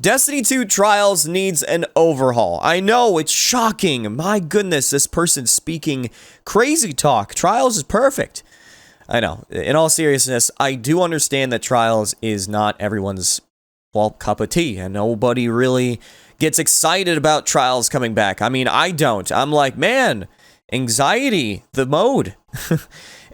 Destiny 2 Trials needs an overhaul. I know, it's shocking. My goodness, this person's speaking crazy talk. Trials is perfect. I know. In all seriousness, I do understand that Trials is not everyone's, well, cup of tea, and nobody really gets excited about Trials coming back. I mean, I don't. I'm like, man, anxiety, the mode.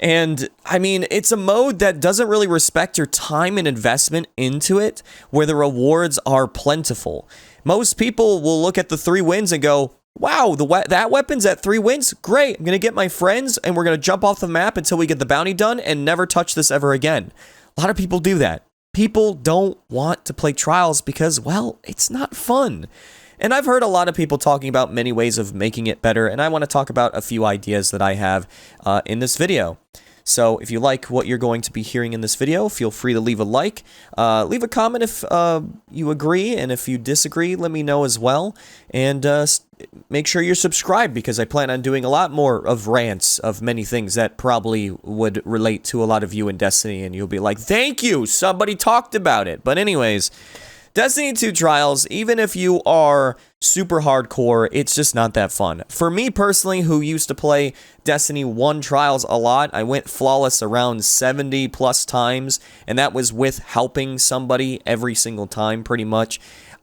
And, I mean, it's a mode that doesn't really respect your time and investment into it, where the rewards are plentiful. Most people will look at the 3 wins and go, wow, that weapon's at 3 wins? Great, I'm going to get my friends, and we're going to jump off the map until we get the bounty done and never touch this ever again. A lot of people do that. People don't want to play Trials because, well, it's not fun. And I've heard a lot of people talking about many ways of making it better, and I want to talk about a few ideas that I have in this video. So if you like what you're going to be hearing in this video, feel free to leave a like. Leave a comment if you agree, and if you disagree, let me know as well. And make sure you're subscribed, because I plan on doing a lot more of rants of many things that probably would relate to a lot of you in Destiny, and you'll be like, thank you, somebody talked about it. But anyways, Destiny 2 Trials, even if you are super hardcore, it's just not that fun. For me personally, who used to play Destiny 1 Trials a lot, I went flawless around 70 plus times, and that was with helping somebody every single time pretty much.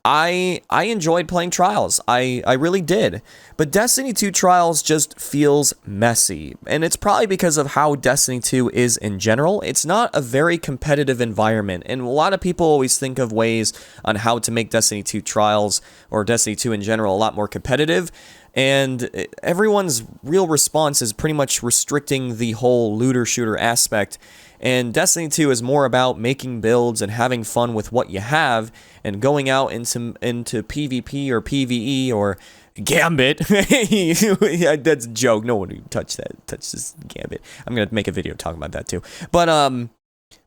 I enjoyed playing Trials. I really did. But Destiny 2 Trials just feels messy. And it's probably because of how Destiny 2 is in general. It's not a very competitive environment. And a lot of people always think of ways on how to make Destiny 2 Trials, or Destiny 2 in general, a lot more competitive. And everyone's real response is pretty much restricting the whole looter-shooter aspect. And Destiny 2 is more about making builds and having fun with what you have, and going out into PvP or PvE or Gambit. That's a joke. No one would touch this Gambit. I'm gonna make a video talking about that too. But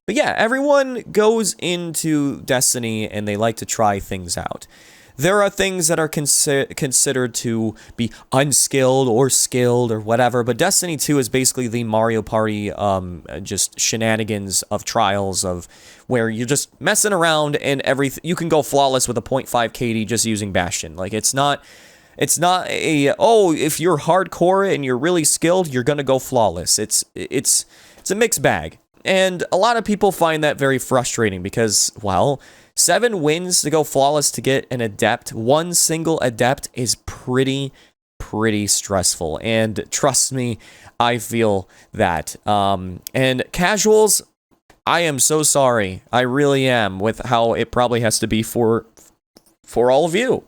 yeah, everyone goes into Destiny and they like to try things out. There are things that are considered to be unskilled or skilled or whatever, but Destiny 2 is basically the Mario Party just shenanigans of Trials, of where you're just messing around and everything. You can go flawless with a 0.5 KD just using Bastion. Like, it's not a, oh, if you're hardcore and you're really skilled, you're gonna go flawless. It's a mixed bag. And a lot of people find that very frustrating because, well, 7 wins to go flawless to get an adept, 1 single adept, is pretty stressful. And trust me, I feel that. And casuals, I am so sorry. I really am, with how it probably has to be for all of you.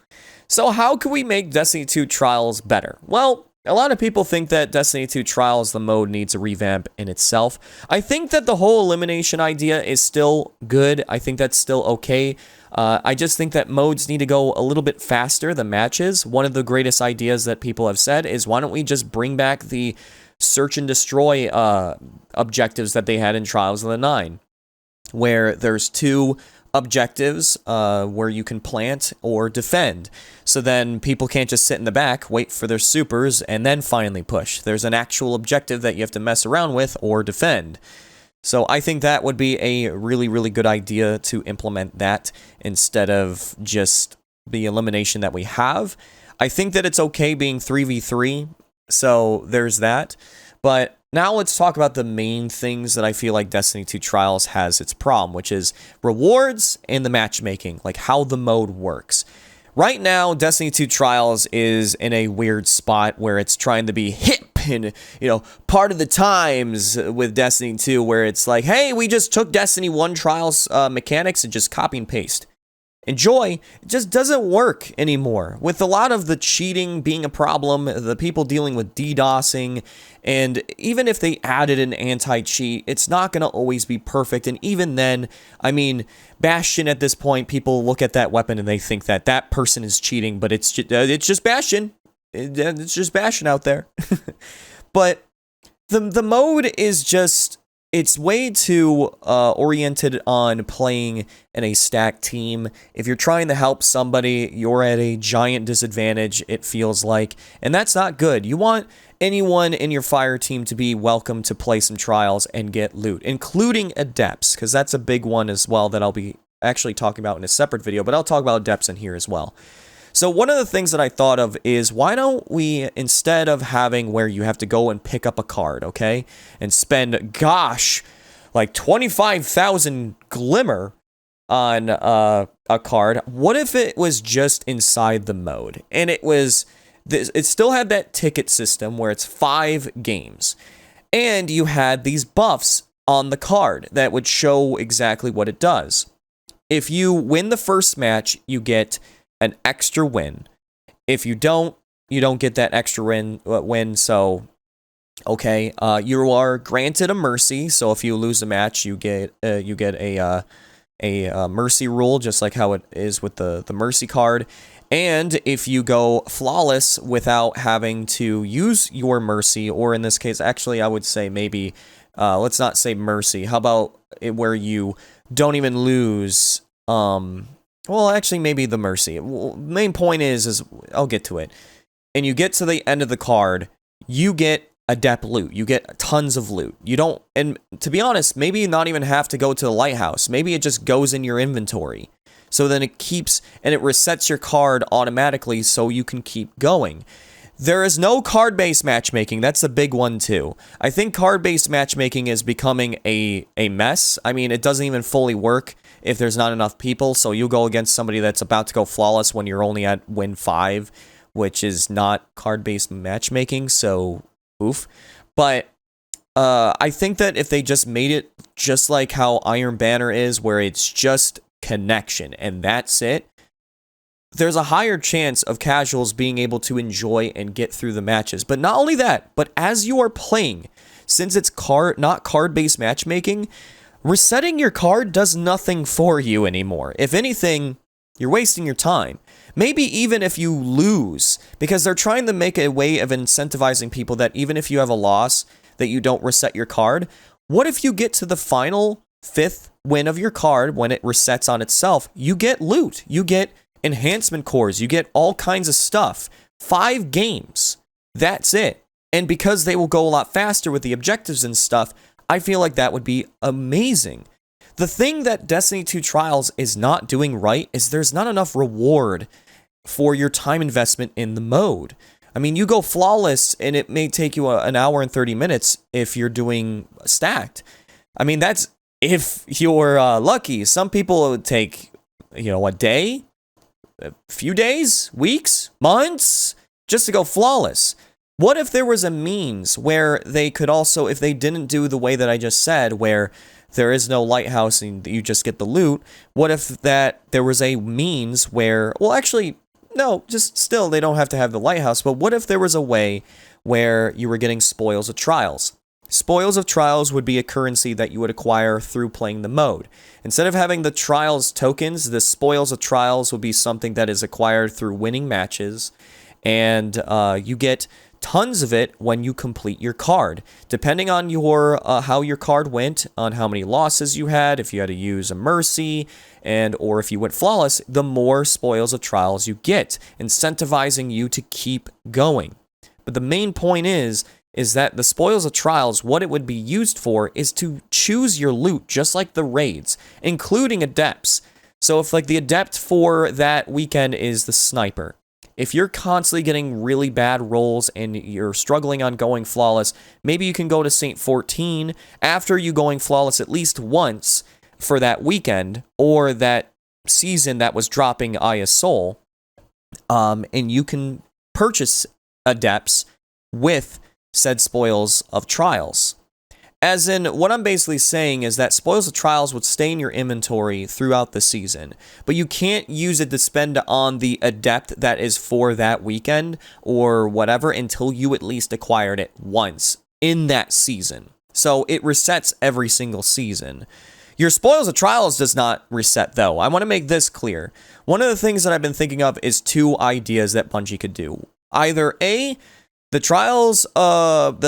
So how can we make Destiny 2 Trials better? Well, a lot of people think that Destiny 2 Trials, the mode, needs a revamp in itself. I think that the whole elimination idea is still good. I think that's still okay. I just think that modes need to go a little bit faster, the matches. One of the greatest ideas that people have said is, why don't we just bring back the search and destroy objectives that they had in Trials of the 9, where there's 2 objectives where you can plant or defend. So then people can't just sit in the back, wait for their supers, and then finally push. There's an actual objective that you have to mess around with or defend. So I think that would be a really good idea, to implement that instead of just the elimination that we have. I think that it's okay being 3v3, so there's that. But now let's talk about the main things that I feel like Destiny 2 Trials has its problem, which is rewards and the matchmaking, like how the mode works. Right now, Destiny 2 Trials is in a weird spot where it's trying to be hip and, you know, part of the times with Destiny 2, where it's like, hey, we just took Destiny 1 Trials mechanics and just copy and paste. Enjoy. It just doesn't work anymore. With a lot of the cheating being a problem, the people dealing with DDoSing, and even if they added an anti-cheat, it's not going to always be perfect. And even then, I mean, Bastion at this point, people look at that weapon and they think that that person is cheating, but it's just Bastion. It's just Bastion out there. But the mode is just, it's way too oriented on playing in a stacked team. If you're trying to help somebody, you're at a giant disadvantage, it feels like. And that's not good. You want anyone in your fire team to be welcome to play some Trials and get loot, including adepts, because that's a big one as well that I'll be actually talking about in a separate video, but I'll talk about adepts in here as well. So one of the things that I thought of is, why don't we, instead of having where you have to go and pick up a card, okay, and spend, gosh, like 25,000 glimmer on a card, what if it was just inside the mode? And it still had that ticket system where it's 5 games. And you had these buffs on the card that would show exactly what it does. If you win the first match, you get an extra win. If you don't get that extra win. So, okay, you are granted a mercy. So if you lose a match, you get a mercy rule, just like how it is with the mercy card. And if you go flawless without having to use your mercy, or in this case, actually, I would say maybe, let's not say mercy. How about where you don't even lose? Well, actually, maybe the mercy. Main point is I'll get to it. And you get to the end of the card, you get adept loot. You get tons of loot. You don't, and to be honest, maybe you not even have to go to the lighthouse. Maybe it just goes in your inventory. So then it keeps, and it resets your card automatically so you can keep going. There is no card-based matchmaking. That's a big one too. I think card-based matchmaking is becoming a mess. I mean, it doesn't even fully work if there's not enough people. So you go against somebody that's about to go flawless when you're only at win 5, which is not card-based matchmaking. So, oof. But I think that if they just made it just like how Iron Banner is, where it's just connection and that's it, there's a higher chance of casuals being able to enjoy and get through the matches. But not only that, but as you are playing, since it's not card-based matchmaking, resetting your card does nothing for you anymore. If anything, you're wasting your time. Maybe even if you lose, because they're trying to make a way of incentivizing people that even if you have a loss, that you don't reset your card. What if you get to the final 5th win of your card when it resets on itself? You get loot. You get enhancement cores. You get all kinds of stuff. 5 games. That's it. And because they will go a lot faster with the objectives and stuff, I feel like that would be amazing. The thing that Destiny 2 Trials is not doing right is there's not enough reward for your time investment in the mode. I mean, you go flawless and it may take you an hour and 30 minutes if you're doing stacked. I mean, that's if you're lucky. Some people, it would take, a day, a few days, weeks, months, just to go flawless. What if there was a means where they could also, if they didn't do the way that I just said, where there is no lighthouse and you just get the loot, what if that there was a means where, well, actually, no, just still, they don't have to have the lighthouse, but what if there was a way where you were getting spoils of trials? Spoils of trials would be a currency that you would acquire through playing the mode. Instead of having the trials tokens, the spoils of trials would be something that is acquired through winning matches, and you get tons of it when you complete your card. Depending on your how your card went, on how many losses you had, if you had to use a mercy, or if you went flawless, the more spoils of trials you get, incentivizing you to keep going. But the main point is that the spoils of trials, what it would be used for is to choose your loot, just like the raids, including adepts. So if like the adept for that weekend is the sniper, if you're constantly getting really bad rolls and you're struggling on going flawless, maybe you can go to Saint 14 after you going flawless at least once for that weekend or that season that was dropping Aya Soul, and you can purchase adepts with said spoils of trials. As in, what I'm basically saying is that spoils of trials would stay in your inventory throughout the season, but you can't use it to spend on the adept that is for that weekend or whatever until you at least acquired it once in that season. So it resets every single season. Your spoils of trials does not reset though. I want to make this clear. One of the things that I've been thinking of is 2 ideas that Bungie could do. Either A, the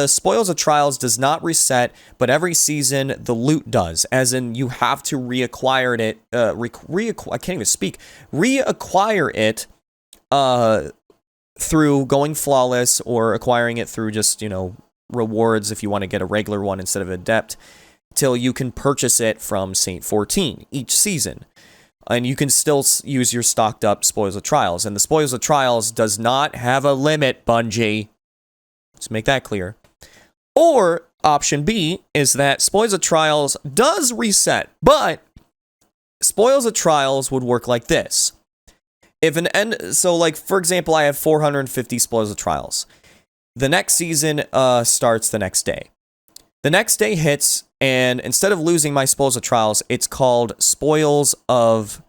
spoils of trials does not reset, but every season the loot does, as in you have to reacquire it, I can't even speak, reacquire it, through going flawless or acquiring it through just, rewards if you want to get a regular one instead of adept, till you can purchase it from Saint 14 each season. And you can still use your stocked up Spoils of Trials. And the Spoils of Trials does not have a limit, Bungie. Let's make that clear. Or option B is that Spoils of Trials does reset, but Spoils of Trials would work like this. So like, for example, I have 450 Spoils of Trials. The next season starts the next day. The next day hits, and instead of losing my Spoils of Trials, it's called Spoils of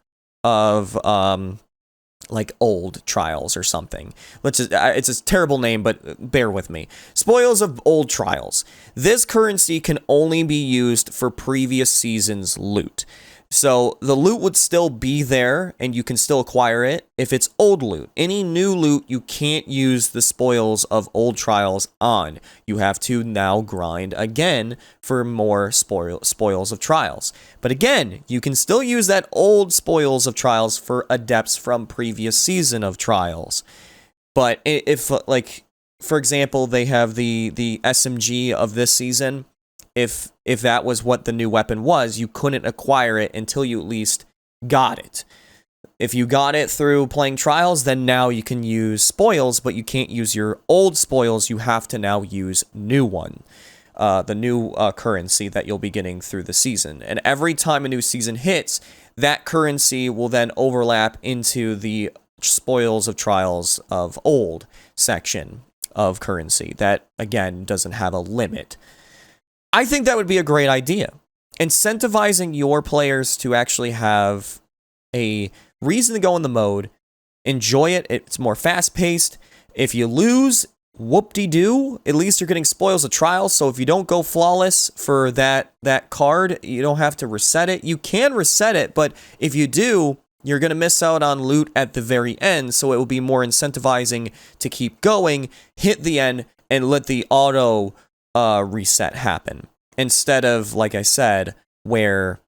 like old trials or something. It's a terrible name, but bear with me. Spoils of old trials. This currency can only be used for previous season's loot. So the loot would still be there, and you can still acquire it if it's old loot. Any new loot, you can't use the spoils of old trials on. You have to now grind again for more spoils of trials. But again, you can still use that old spoils of trials for adepts from previous season of trials. But if, like, for example, they have the SMG of this season, if that was what the new weapon was, you couldn't acquire it until you at least got it. If you got it through playing trials, then now you can use spoils, but you can't use your old spoils. You have to now use new one, the new currency that you'll be getting through the season. And every time a new season hits, that currency will then overlap into the spoils of trials of old section of currency. That, again, doesn't have a limit. I think that would be a great idea. Incentivizing your players to actually have a reason to go in the mode, enjoy it, it's more fast-paced. If you lose, whoop-de-doo, at least you're getting spoils of trials, so if you don't go flawless for that card, you don't have to reset it. You can reset it, but if you do, you're going to miss out on loot at the very end, so it will be more incentivizing to keep going, hit the end, and let the auto reset happen, instead of, like I said, where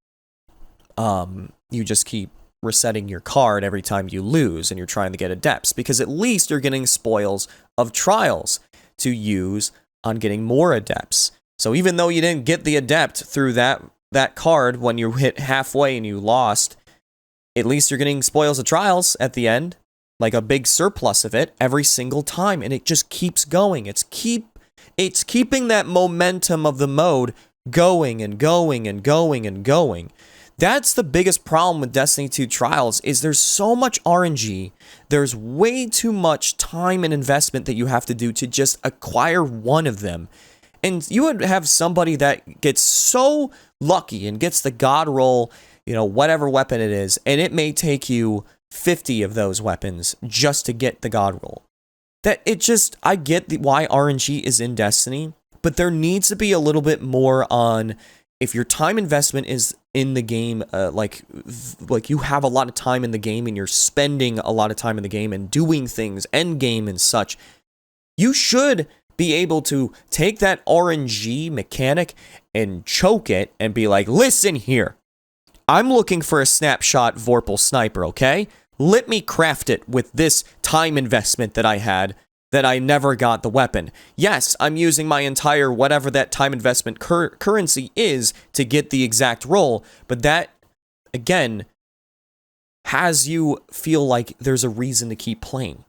you just keep resetting your card every time you lose and you're trying to get adepts, because at least you're getting spoils of trials to use on getting more adepts. So even though you didn't get the adept through that card when you hit halfway and you lost, at least you're getting spoils of trials at the end, like a big surplus of it every single time, and it just keeps going. It's keeping that momentum of the mode going and going and going and going. That's the biggest problem with Destiny 2 Trials, is there's so much RNG, there's way too much time and investment that you have to do to just acquire one of them. And you would have somebody that gets so lucky and gets the god roll, whatever weapon it is, and it may take you 50 of those weapons just to get the god roll. I get why RNG is in Destiny, but there needs to be a little bit more on, if your time investment is in the game, like you have a lot of time in the game and you're spending a lot of time in the game and doing things, end game and such, you should be able to take that RNG mechanic and choke it and be like, listen here, I'm looking for a snapshot Vorpal sniper, okay? Let me craft it with this time investment that I had, that I never got the weapon. Yes, I'm using my entire whatever that time investment currency is to get the exact roll, but that, again, has you feel like there's a reason to keep playing.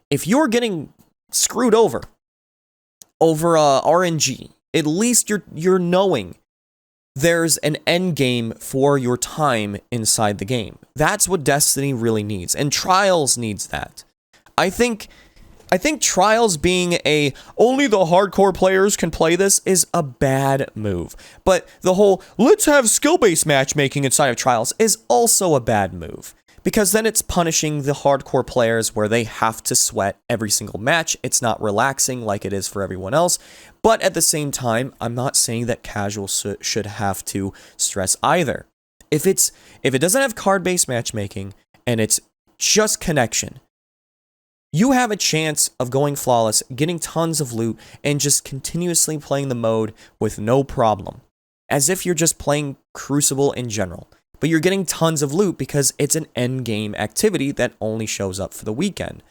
If you're getting screwed over RNG, at least you're knowing there's an end game for your time inside the game. That's what Destiny really needs, and Trials needs that. I think Trials being only the hardcore players can play this is a bad move. But the whole, let's have skill-based matchmaking inside of Trials is also a bad move. Because then it's punishing the hardcore players where they have to sweat every single match. It's not relaxing like it is for everyone else. But at the same time, I'm not saying that casual should have to stress either. If it doesn't have card-based matchmaking and it's just connection, you have a chance of going flawless, getting tons of loot, and just continuously playing the mode with no problem. As if you're just playing Crucible in general. But you're getting tons of loot because it's an endgame activity that only shows up for the weekend.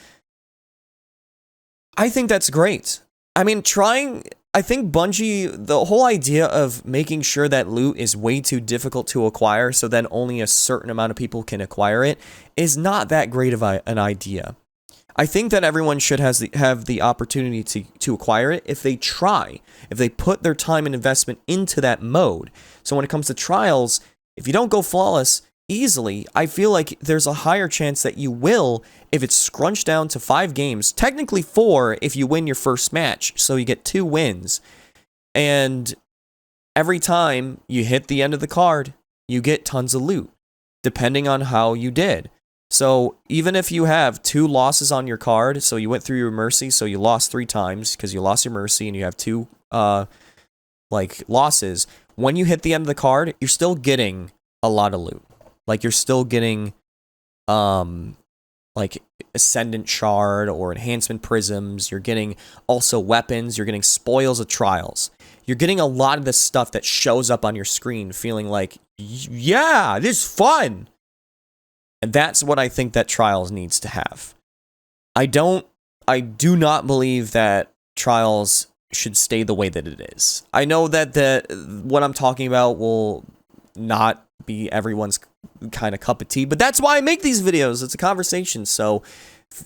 I think that's great. I mean, trying I think Bungie, the whole idea of making sure that loot is way too difficult to acquire so then only a certain amount of people can acquire it is not that great of an idea. I think that everyone should have the opportunity to acquire it if they try, if they put their time and investment into that mode. So when it comes to trials, if you don't go flawless easily, I feel like there's a higher chance that you will if it's scrunched down to 5 games, technically 4 if you win your first match, so you get 2 wins. And every time you hit the end of the card, you get tons of loot, depending on how you did. So even if you have 2 losses on your card, so you went through your mercy, so you lost 3 times because you lost your mercy and you have 2 losses, when you hit the end of the card, you're still getting a lot of loot. Like you're still getting like Ascendant Shard or Enhancement Prisms, you're getting also weapons, you're getting spoils of trials. You're getting a lot of this stuff that shows up on your screen feeling like, yeah, this is fun. And that's what I think that Trials needs to have. I do not believe that Trials should stay the way that it is. I know that what I'm talking about will not be everyone's kind of cup of tea, but that's why I make these videos. It's a conversation. So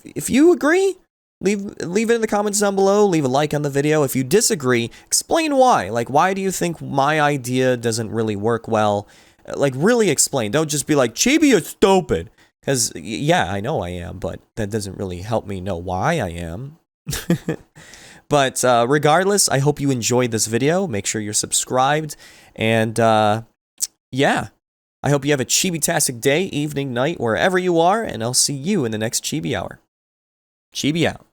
if you agree, leave it in the comments down below. Leave a like on the video. If you disagree, explain why. Like, why do you think my idea doesn't really work well? Like, really explain. Don't just be like, Chibi, you're stupid. Because, yeah, I know I am, but that doesn't really help me know why I am. But regardless, I hope you enjoyed this video. Make sure you're subscribed. And, yeah, I hope you have a Chibi-tastic day, evening, night, wherever you are. And I'll see you in the next Chibi Hour. Chibi out.